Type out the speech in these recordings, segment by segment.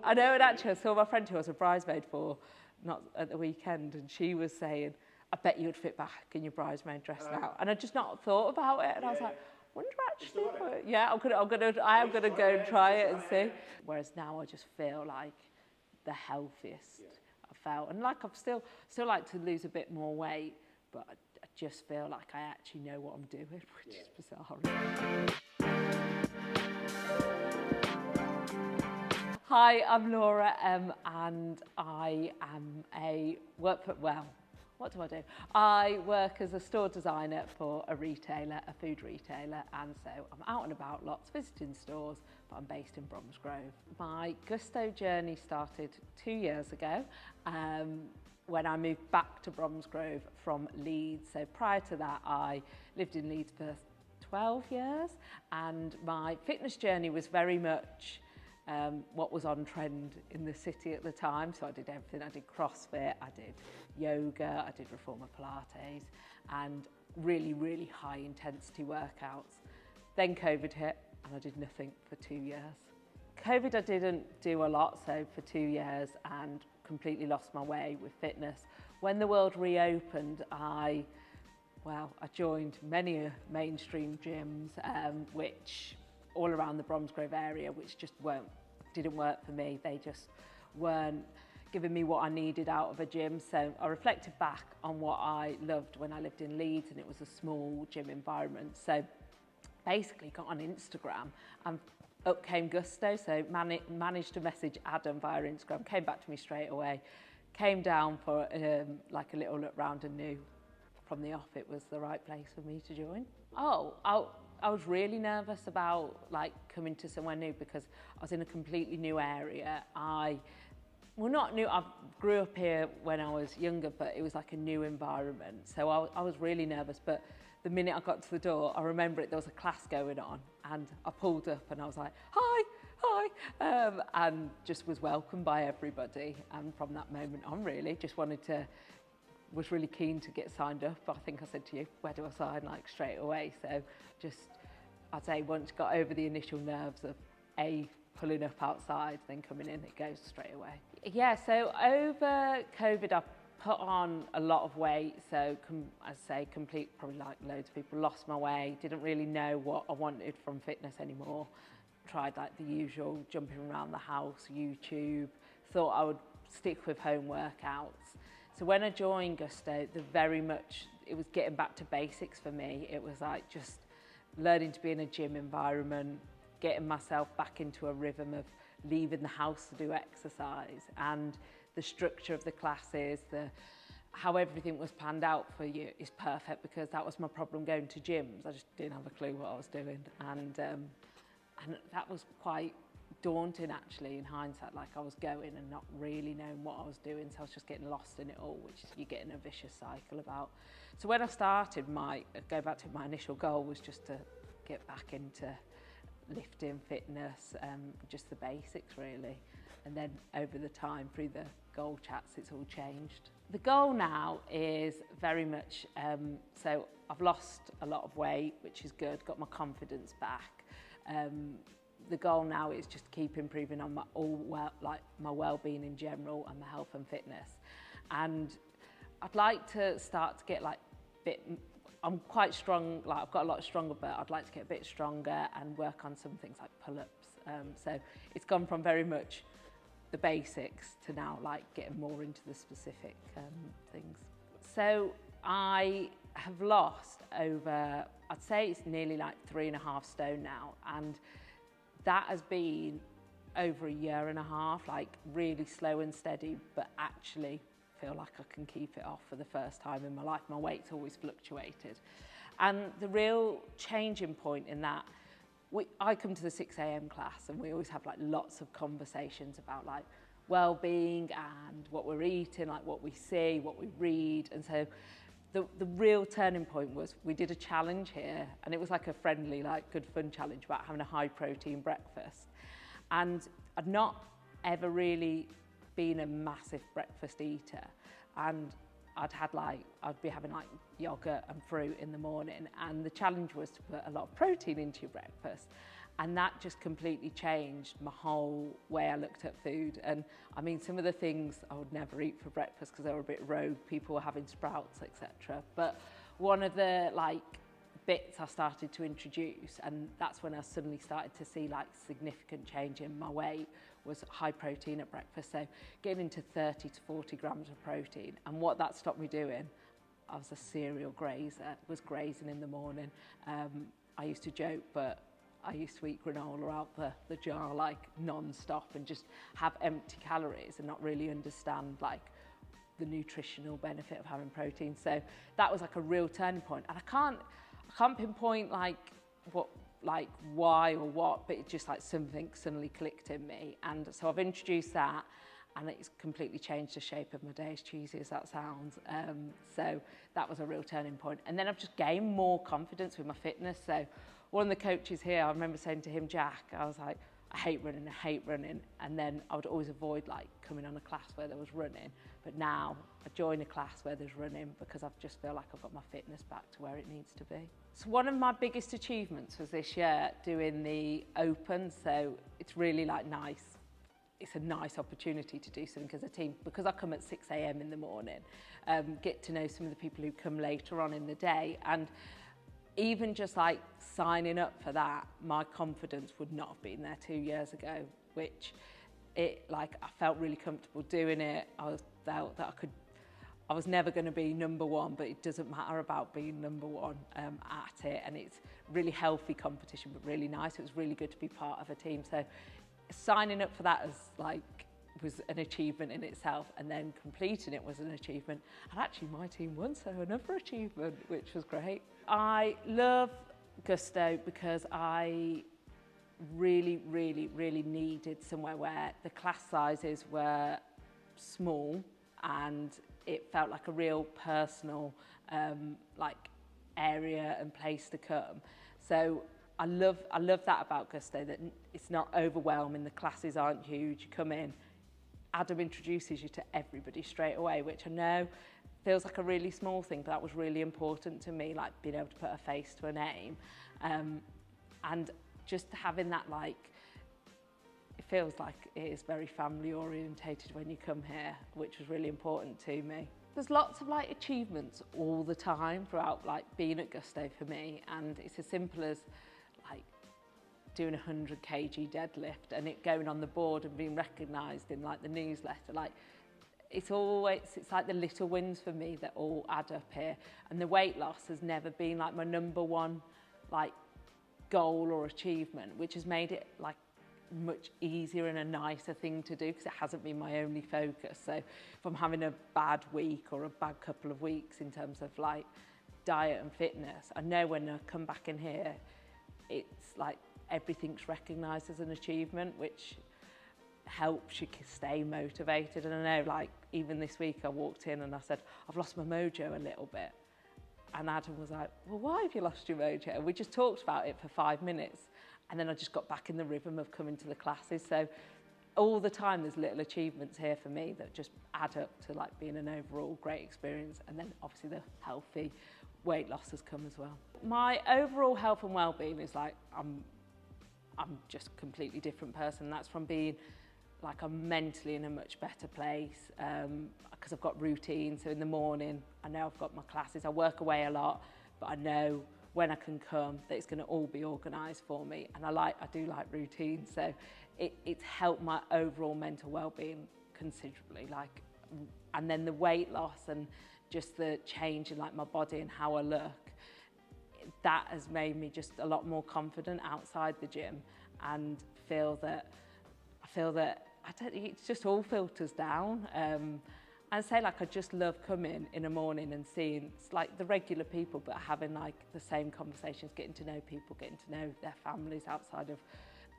I know, and actually I saw my friend who I was a bridesmaid for, not at the weekend, and she was saying, I bet you'd fit back in your bridesmaid dress now. And I just not thought about it, and I was like, wonder actually, I am gonna go and try it and see. Whereas now I just feel like the healthiest I've felt, and like I've still like to lose a bit more weight, but I just feel like I actually know what I'm doing, which is bizarre. Hi, I'm Laura, and I am what do I do? I work as a store designer for a retailer, a food retailer, and so I'm out and about lots, visiting stores, but I'm based in Bromsgrove. My Gousto journey started 2 years ago when I moved back to Bromsgrove from Leeds. So prior to that, I lived in Leeds for 12 years, and my fitness journey was very much what was on trend in the city at the time. So I did everything. I did CrossFit, I did yoga, I did Reformer Pilates, and really, really high intensity workouts. Then COVID hit and I did nothing for 2 years. COVID I didn't do a lot, so for 2 years, and completely lost my way with fitness. When the world reopened, I joined many mainstream gyms, which all around the Bromsgrove area, which just didn't work for me. They just weren't giving me what I needed out of a gym. So I reflected back on what I loved when I lived in Leeds, and it was a small gym environment. So basically got on Instagram and up came Gousto. So managed to message Adam via Instagram, came back to me straight away, came down for like a little look round and knew from the off it was the right place for me to join. I was really nervous about like coming to somewhere new because I was in a completely new area. Not new, I grew up here when I was younger, but it was like a new environment. So I was really nervous, but the minute I got to the door, I remember there was a class going on, and I pulled up and I was like, hi, and just was welcomed by everybody. And from that moment on, really, was really keen to get signed up. I think I said to you, where do I sign, like straight away. So I'd say once got over the initial nerves of pulling up outside, then coming in, it goes straight away. Yeah, so over COVID, I put on a lot of weight. So probably like loads of people, lost my way, didn't really know what I wanted from fitness anymore. Tried like the usual, jumping around the house, YouTube, thought I would stick with home workouts. So when I joined Gousto, it was getting back to basics for me. It was like just learning to be in a gym environment, getting myself back into a rhythm of leaving the house to do exercise, and the structure of the classes, how everything was planned out for you is perfect, because that was my problem going to gyms. I just didn't have a clue what I was doing, and that was quite daunting actually in hindsight. Like I was going and not really knowing what I was doing, so I was just getting lost in it all, which you get in a vicious cycle about. So when I started, go back to my initial goal was just to get back into lifting, fitness, just the basics really. And then over the time, through the goal chats, it's all changed. The goal now is very much, so I've lost a lot of weight, which is good, got my confidence back. The goal now is just to keep improving on my well-being in general and my health and fitness. And I'd like to start to get I'm quite strong, like I've got a lot stronger, but I'd like to get a bit stronger and work on some things like pull-ups. So it's gone from very much the basics to now like getting more into the specific things. So I have lost over, I'd say it's nearly like 3.5 stone now, and that has been over 1.5 years, like really slow and steady, but actually feel like I can keep it off for the first time in my life. My weight's always fluctuated. And the real changing point in that, I come to the 6 a.m. class, and we always have like lots of conversations about like well-being and what we're eating, like what we see, what we read. And so the real turning point was we did a challenge here, and it was like a friendly, like good fun challenge about having a high protein breakfast. And I'd not ever really been a massive breakfast eater, and I'd be having like yogurt and fruit in the morning, and the challenge was to put a lot of protein into your breakfast. And that just completely changed my whole way I looked at food. And I mean, some of the things I would never eat for breakfast because they were a bit rogue. People were having sprouts, etc. But one of the bits I started to introduce, and that's when I suddenly started to see significant change in my weight, was high protein at breakfast. So getting into 30 to 40 grams of protein. And what that stopped me doing, I was a serial grazer, was grazing in the morning. I used to joke, but I used to eat granola out the jar non-stop and just have empty calories and not really understand the nutritional benefit of having protein. So that was a real turning point. And I can't pinpoint why or what, but it just something suddenly clicked in me. And so I've introduced that, and it's completely changed the shape of my day, as cheesy as that sounds. So that was a real turning point. And then I've just gained more confidence with my fitness. So one of the coaches here, I remember saying to him, Jack, I was like, I hate running. And then I would always avoid coming on a class where there was running. But now I join a class where there's running because I just feel like I've got my fitness back to where it needs to be. So one of my biggest achievements was this year doing the Open. So it's really nice. It's a nice opportunity to do something as a team because I come at 6 a.m. in the morning, get to know some of the people who come later on in the day. And even just signing up for that, my confidence would not have been there 2 years ago, which I felt really comfortable doing it. I felt that I was never going to be number one, but it doesn't matter about being number one at it. And it's really healthy competition, but really nice. It was really good to be part of a team. So signing up for that was an achievement in itself, and then completing it was an achievement. And actually my team won, so another achievement, which was great. I love Gusto because I really needed somewhere where the class sizes were small and it felt like a real personal area and place to come. So I love that about Gusto, that it's not overwhelming, the classes aren't huge. You come in, Adam introduces you to everybody straight away, which I know feels like a really small thing, but that was really important to me, being able to put a face to a name. And just having that, it feels like it is very family orientated when you come here, which was really important to me. There's lots of achievements all the time throughout being at Gusto for me, and it's as simple as doing a 100 kg deadlift and it going on the board and being recognised in the newsletter. It's the little wins for me that all add up here. And the weight loss has never been my number one goal or achievement, which has made it much easier and a nicer thing to do because it hasn't been my only focus. So if I'm having a bad week or a bad couple of weeks in terms of diet and fitness, I know when I come back in here, it's everything's recognised as an achievement, which helps you stay motivated. And I know even this week I walked in and I said, I've lost my mojo a little bit. And Adam was like, well, why have you lost your mojo? And we just talked about it for 5 minutes. And then I just got back in the rhythm of coming to the classes. So all the time there's little achievements here for me that just add up to being an overall great experience. And then obviously the healthy weight loss has come as well. My overall health and well-being is I'm just a completely different person. That's from being I'm mentally in a much better place because I've got routine. So in the morning, I know I've got my classes. I work away a lot, but I know when I can come that it's going to all be organised for me. And I do like routine. So it's helped my overall mental well-being considerably. And then the weight loss and just the change in my body and how I look, that has made me just a lot more confident outside the gym, and I feel that I don't think it just all filters down. And say I just love coming in the morning and seeing the regular people, but having the same conversations, getting to know people, getting to know their families outside of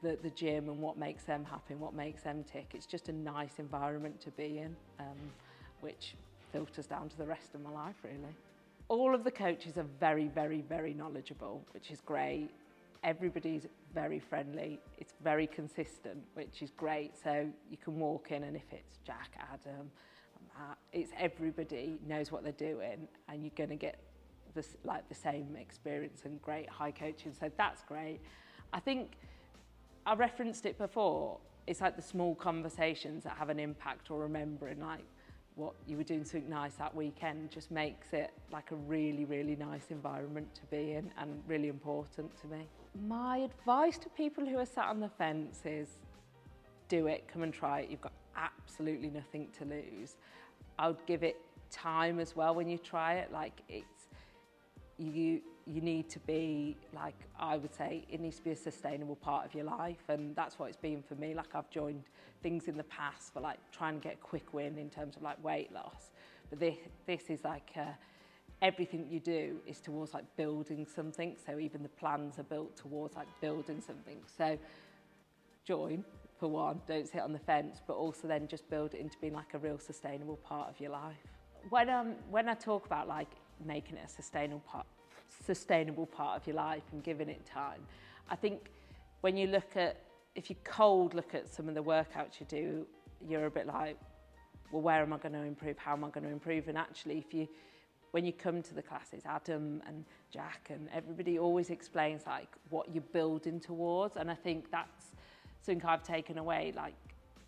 the gym and what makes them happy and what makes them tick. It's just a nice environment to be in, which filters down to the rest of my life really. All of the coaches are very knowledgeable, which is great. Everybody's very friendly. It's very consistent, which is great. So you can walk in and if it's Jack, Adam, Matt, it's everybody knows what they're doing and you're going to get this, the same experience and great high coaching. So that's great. I think I referenced it before, it's like the small conversations that have an impact, or remembering like what you were doing something nice that weekend just makes it like a really, really nice environment to be in, and really important to me. My advice to people who are sat on the fence is do it, come and try it. You've got absolutely nothing to lose. I would give it time as well when you try it. Like you need to be, like, I would say it needs to be a sustainable part of your life, and that's what it's been for me. Like, I've joined things in the past for like trying to get a quick win in terms of like weight loss, but this is like everything you do is towards like building something. So even the plans are built towards like building something. So join, for one, don't sit on the fence, but also then just build it into being like a real sustainable part of your life. When I talk about like making it a sustainable part of your life and giving it time, I think when you look at, if you cold look at some of the workouts you do, you're a bit like, well, where am I going to improve? How am I going to improve? And actually, when you come to the classes, Adam and Jack and everybody always explains like what you're building towards. And I think that's something I've taken away, like,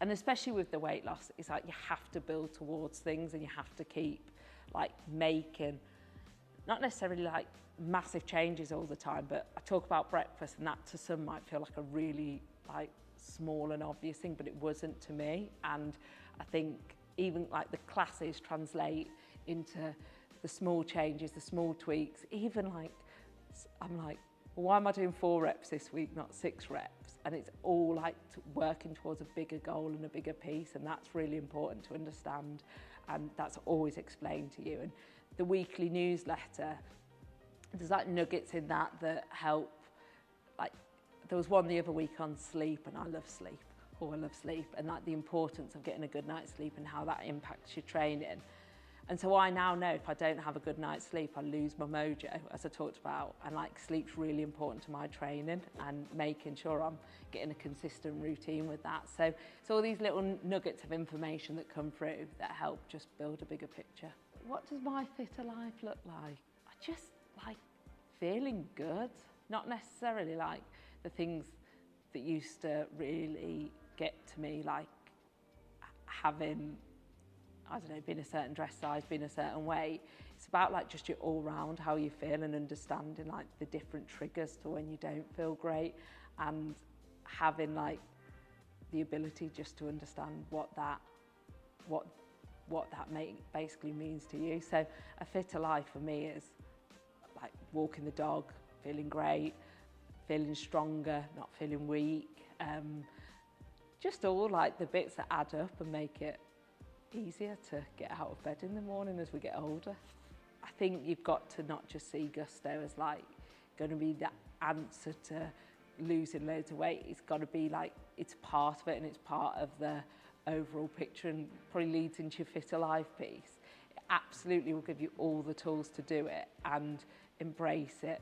and especially with the weight loss, it's like you have to build towards things, and you have to keep like making, not necessarily like massive changes all the time, but I talk about breakfast, and that to some might feel like a really like small and obvious thing, but it wasn't to me. And I think even like the classes translate into the small changes, the small tweaks. Even like, I'm like, well, why am I doing 4 reps this week, not 6 reps? And it's all like working towards a bigger goal and a bigger piece, and that's really important to understand, and that's always explained to you. And the weekly newsletter, there's like nuggets in that help. Like, there was one the other week on sleep, and I love sleep. I love sleep, and like the importance of getting a good night's sleep and how that impacts your training. And so I now know if I don't have a good night's sleep, I lose my mojo, as I talked about. And like, sleep's really important to my training, and making sure I'm getting a consistent routine with that. So it's all these little nuggets of information that come through that help just build a bigger picture. What does my fitter life look like? I just like feeling good, not necessarily like the things that used to really get to me, like having, I don't know, being a certain dress size, being a certain weight. It's about like just your all round, how you feel, and understanding like the different triggers to when you don't feel great, and having like the ability just to understand what that basically means to you. So a fitter life for me is like walking the dog, feeling great, feeling stronger, not feeling weak. Just all like the bits that add up and make it easier to get out of bed in the morning as we get older. I think you've got to not just see Gusto as like going to be the answer to losing loads of weight. It's got to be like, it's part of it, and it's part of the overall picture, and probably leads into your fitter life piece. It absolutely will give you all the tools to do it and embrace it,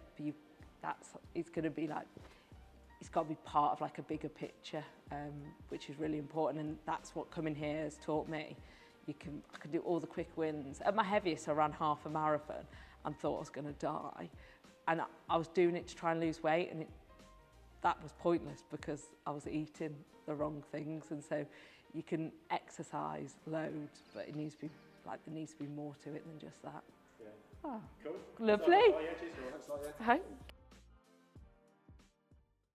but it's going to be like, it's got to be part of like a bigger picture, which is really important, and that's what coming here has taught me. I can do all the quick wins. At my heaviest, I ran half a marathon and thought I was going to die, and I was doing it to try and lose weight, and that was pointless because I was eating the wrong things. And so you can exercise loads, but there needs to be more to it than just that. Yeah. Oh, cool. Lovely. Oh, yeah, cheers, Thanks.